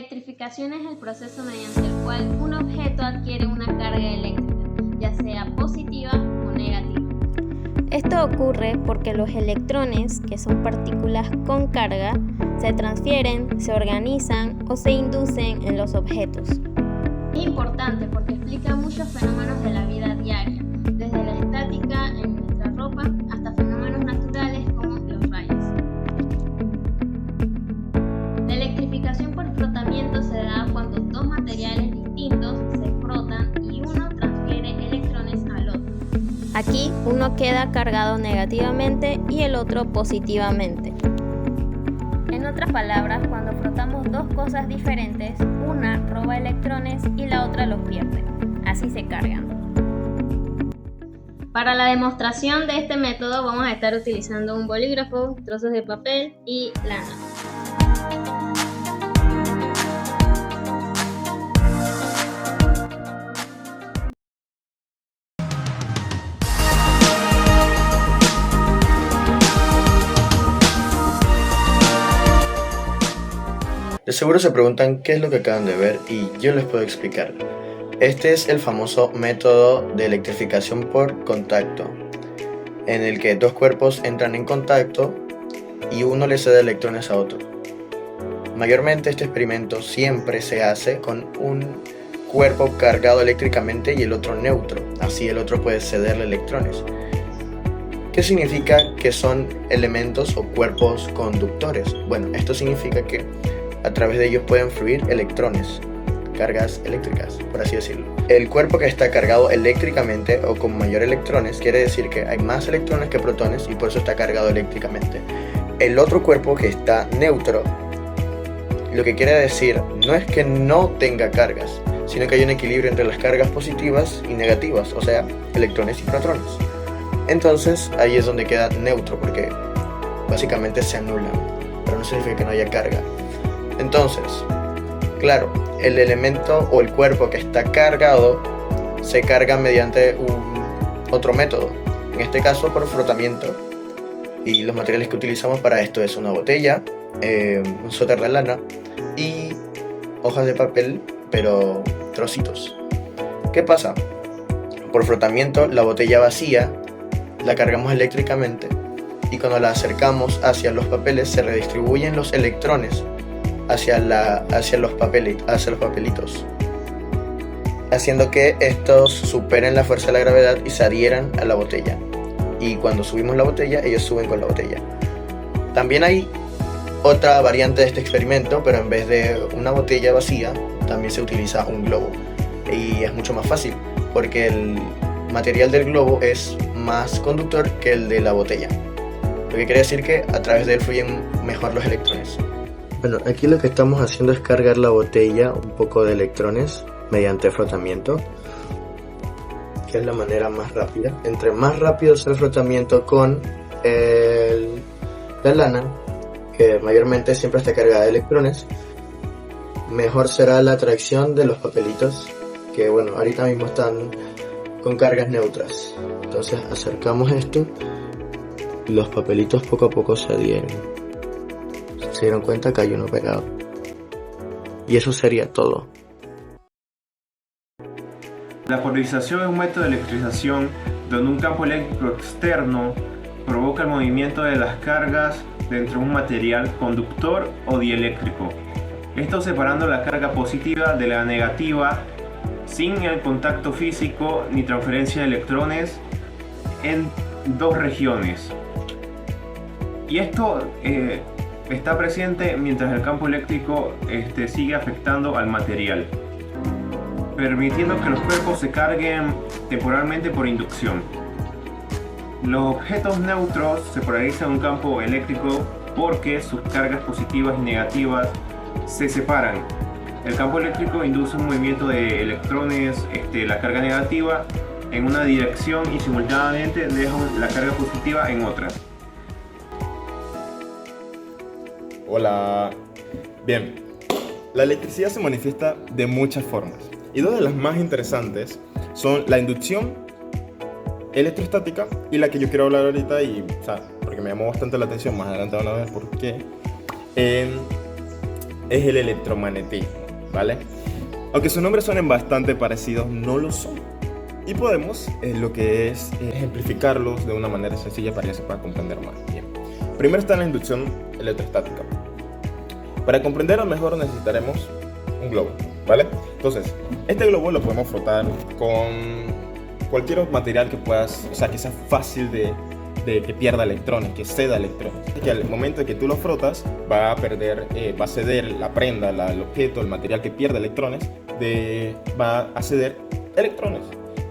electrificación es el proceso mediante el cual un objeto adquiere una carga eléctrica, ya sea positiva o negativa. Esto ocurre porque los electrones, que son partículas con carga, se transfieren, se organizan o se inducen en los objetos. Es importante porque explica muchos fenómenos de la vida diaria, desde la estática en nuestra ropa hasta fenómenos naturales como los rayos. La electrificación por frotamiento se da cuando dos materiales distintos se frotan y uno transfiere electrones al otro. Aquí uno queda cargado negativamente y el otro positivamente. En otras palabras, cuando frotamos dos cosas diferentes, una roba electrones y la otra los pierde. Así se cargan. Para la demostración de este método vamos a estar utilizando un bolígrafo, trozos de papel y lana. De seguro se preguntan qué es lo que acaban de ver y yo les puedo explicar. Este es el famoso método de electrificación por contacto, en el que dos cuerpos entran en contacto y uno le cede electrones a otro. Mayormente este experimento siempre se hace con un cuerpo cargado eléctricamente y el otro neutro, así el otro puede cederle electrones. ¿Qué significa que son elementos o cuerpos conductores? Bueno, esto significa que a través de ellos pueden fluir electrones, cargas eléctricas, por así decirlo. El cuerpo que está cargado eléctricamente o con mayor electrones quiere decir que hay más electrones que protones y por eso está cargado eléctricamente. El otro cuerpo que está neutro, lo que quiere decir no es que no tenga cargas, sino que hay un equilibrio entre las cargas positivas y negativas, o sea, electrones y protones. Entonces ahí es donde queda neutro porque básicamente se anulan, pero no significa que no haya carga. Entonces, claro, el elemento o el cuerpo que está cargado se carga mediante otro método, en este caso por frotamiento, y los materiales que utilizamos para esto es una botella, un suéter de lana y hojas de papel, pero trocitos. ¿Qué pasa? Por frotamiento la botella vacía la cargamos eléctricamente y cuando la acercamos hacia los papeles se redistribuyen los electrones hacia los papelitos, haciendo que estos superen la fuerza de la gravedad y se adhieran a la botella. Y cuando subimos la botella, ellos suben con la botella. También hay otra variante de este experimento, pero en vez de una botella vacía, también se utiliza un globo. Y es mucho más fácil, porque el material del globo es más conductor que el de la botella. Lo que quiere decir que a través de él fluyen mejor los electrones. Bueno, aquí lo que estamos haciendo es cargar la botella un poco de electrones mediante frotamiento, que es la manera más rápida. Entre más rápido sea el frotamiento con la lana, que mayormente siempre está cargada de electrones, mejor será la atracción de los papelitos, que bueno, ahorita mismo están con cargas neutras. Entonces acercamos esto y los papelitos poco a poco se adhieren. Se dieron cuenta que hay uno pegado. Y eso sería todo. La polarización es un método de electrización donde un campo eléctrico externo provoca el movimiento de las cargas dentro de un material conductor o dieléctrico. Esto separando la carga positiva de la negativa sin el contacto físico ni transferencia de electrones en dos regiones. Y esto está presente mientras el campo eléctrico sigue afectando al material, permitiendo que los cuerpos se carguen temporalmente por inducción. Los objetos neutros se polarizan en un campo eléctrico porque sus cargas positivas y negativas se separan. El campo eléctrico induce un movimiento de electrones, la carga negativa, en una dirección y simultáneamente deja la carga positiva en otra. Hola. Bien, la electricidad se manifiesta de muchas formas y dos de las más interesantes son la inducción electrostática y la que yo quiero hablar ahorita porque me llamó bastante la atención, más adelante van a ver por qué, es el electromagnetismo, ¿vale? Aunque sus nombres suenen bastante parecidos, no lo son. Y podemos lo que es ejemplificarlos de una manera sencilla para que se pueda comprender más. Bien. Primero está la inducción electrostática. Para comprenderlo mejor necesitaremos un globo, ¿vale? Entonces, este globo lo podemos frotar con cualquier material que puedas, o sea, que sea fácil de que pierda electrones, que ceda electrones. Que al momento de que tú lo frotas, va a perder, va a ceder la prenda, el objeto, el material que pierde electrones, va a ceder electrones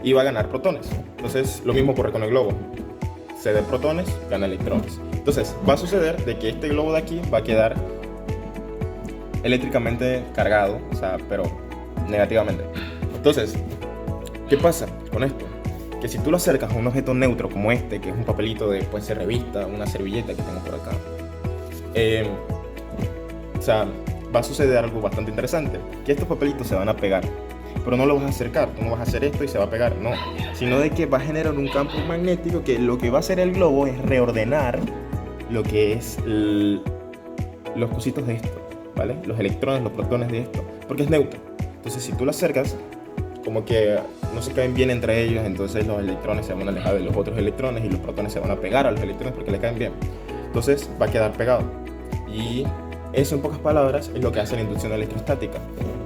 y va a ganar protones. Entonces, lo mismo ocurre con el globo. Cede protones, gana electrones. Entonces, va a suceder de que este globo de aquí va a quedar eléctricamente cargado, o sea, pero negativamente. Entonces, ¿qué pasa con esto? Que si tú lo acercas a un objeto neutro como este, que es un papelito de, puede ser revista, una servilleta que tengo por acá, o sea, va a suceder algo bastante interesante, que estos papelitos se van a pegar, pero no lo vas a acercar, tú no vas a hacer esto y se va a pegar, no, sino de que va a generar un campo magnético que lo que va a hacer el globo es reordenar lo que es los cositos de esto, ¿vale? Los electrones, los protones de esto, porque es neutro. Entonces, si tú lo acercas, como que no se caen bien entre ellos, entonces los electrones se van a alejar de los otros electrones y los protones se van a pegar a los electrones porque le caen bien. Entonces va a quedar pegado. Y eso, en pocas palabras, es lo que hace la inducción electrostática.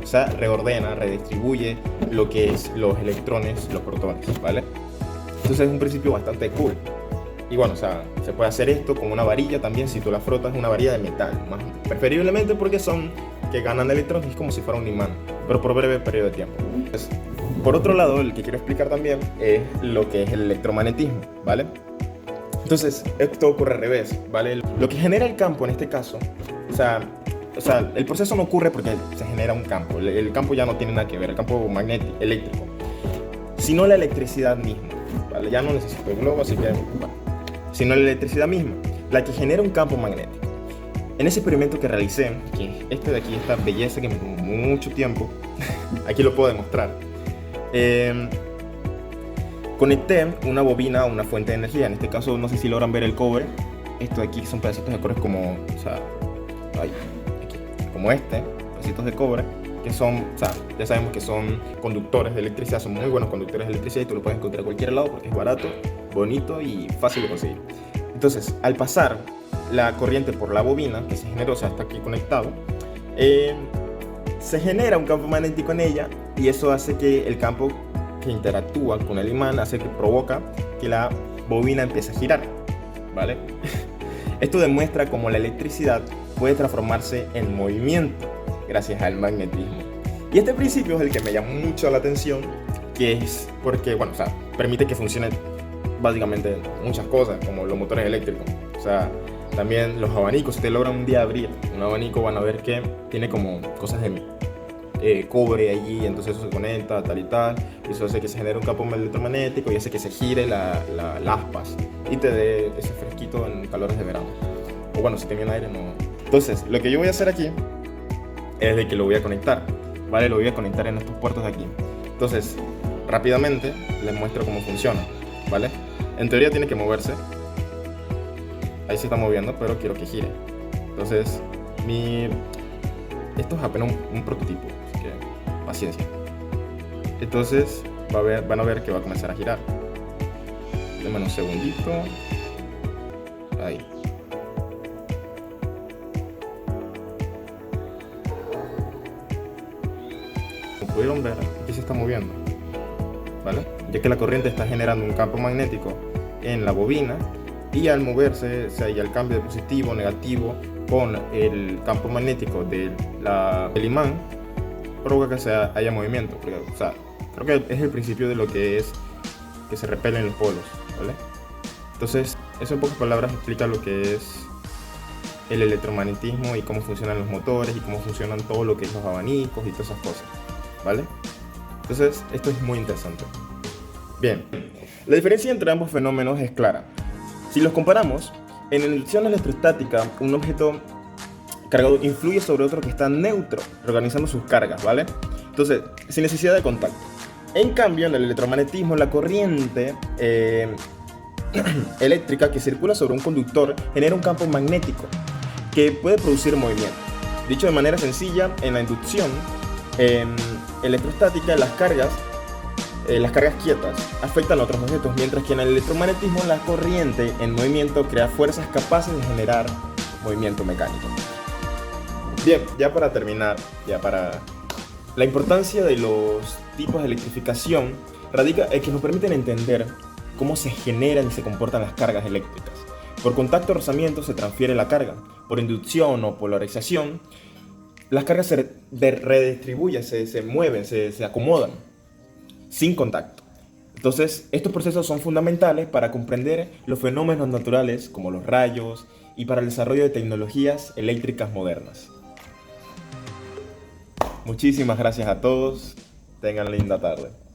O sea, reordena, redistribuye lo que es los electrones, los protones, ¿vale? Entonces es un principio bastante cool. Y bueno, o sea, se puede hacer esto con una varilla también, si tú la frotas, una varilla de metal, más preferiblemente porque son que ganan electrones, es como si fuera un imán, pero por breve periodo de tiempo. Entonces, por otro lado, el que quiero explicar también es lo que es el electromagnetismo, ¿vale? Entonces, esto ocurre al revés, ¿vale? Lo que genera el campo en este caso, o sea, el proceso no ocurre porque se genera un campo, el campo ya no tiene nada que ver, el campo magnético, eléctrico, sino la electricidad misma, ¿vale? Ya no necesito el globo, así que, bueno, sino la electricidad misma, la que genera un campo magnético. En ese experimento que realicé, que este de aquí, esta belleza que me tomó mucho tiempo, aquí lo puedo demostrar. Conecté una bobina a una fuente de energía. En este caso, no sé si logran ver el cobre. Esto de aquí son pedacitos de cobre como, o sea, aquí, como pedacitos de cobre, que son, o sea, ya sabemos que son conductores de electricidad, son muy buenos conductores de electricidad y tú lo puedes encontrar a cualquier lado porque es barato, bonito y fácil de conseguir. Entonces, al pasar la corriente por la bobina, que se generó, o sea, está aquí conectado, se genera un campo magnético en ella y eso hace que el campo que interactúa con el imán hace que provoca que la bobina empiece a girar, ¿vale? Esto demuestra cómo la electricidad puede transformarse en movimiento gracias al magnetismo. Y este principio es el que me llama mucho la atención, que es porque, bueno, o sea, permite que funcione básicamente muchas cosas, como los motores eléctricos. O sea, también los abanicos, si te logran un día abrir un abanico, van a ver que tiene como cosas de cobre allí, entonces eso se conecta, tal y tal, y eso hace que se genere un campo electromagnético y hace que se gire las aspas y te dé ese fresquito en calores de verano. O bueno, si te viene aire, no. Entonces, lo que yo voy a hacer aquí es de que lo voy a conectar, ¿vale? Lo voy a conectar en estos puertos de aquí. Entonces, rápidamente les muestro cómo funciona, ¿vale? En teoría tiene que moverse. Ahí se está moviendo, pero quiero que gire. Entonces, esto es apenas un prototipo, así que paciencia. Entonces, van a ver que va a comenzar a girar. Denme un segundito. Ahí. Como pudieron ver, aquí se está moviendo, ¿vale? Ya que la corriente está generando un campo magnético en la bobina y al moverse, o sea, y al cambio de positivo, negativo con el campo magnético del imán, provoca que haya movimiento. Porque, o sea, creo que es el principio de lo que es que se repelen los polos, ¿vale? Entonces, eso en pocas palabras explica lo que es el electromagnetismo y cómo funcionan los motores y cómo funcionan todo lo que es los abanicos y todas esas cosas, ¿vale? Entonces, esto es muy interesante. Bien, la diferencia entre ambos fenómenos es clara. Si los comparamos, en la inducción electrostática, un objeto cargado influye sobre otro que está neutro, reorganizando sus cargas, ¿vale? Entonces, sin necesidad de contacto. En cambio, en el electromagnetismo, la corriente eléctrica que circula sobre un conductor genera un campo magnético que puede producir movimiento. Dicho de manera sencilla, en la inducción electrostática las cargas quietas afectan a otros objetos, mientras que en el electromagnetismo la corriente en movimiento crea fuerzas capaces de generar movimiento mecánico. Bien, ya para terminar, la importancia de los tipos de electrificación radica en que nos permiten entender cómo se generan y se comportan las cargas eléctricas. Por contacto o rozamiento se transfiere la carga. Por inducción o polarización, las cargas se redistribuyen, se mueven, se acomodan, sin contacto. Entonces, estos procesos son fundamentales para comprender los fenómenos naturales como los rayos y para el desarrollo de tecnologías eléctricas modernas. Muchísimas gracias a todos. Tengan linda tarde.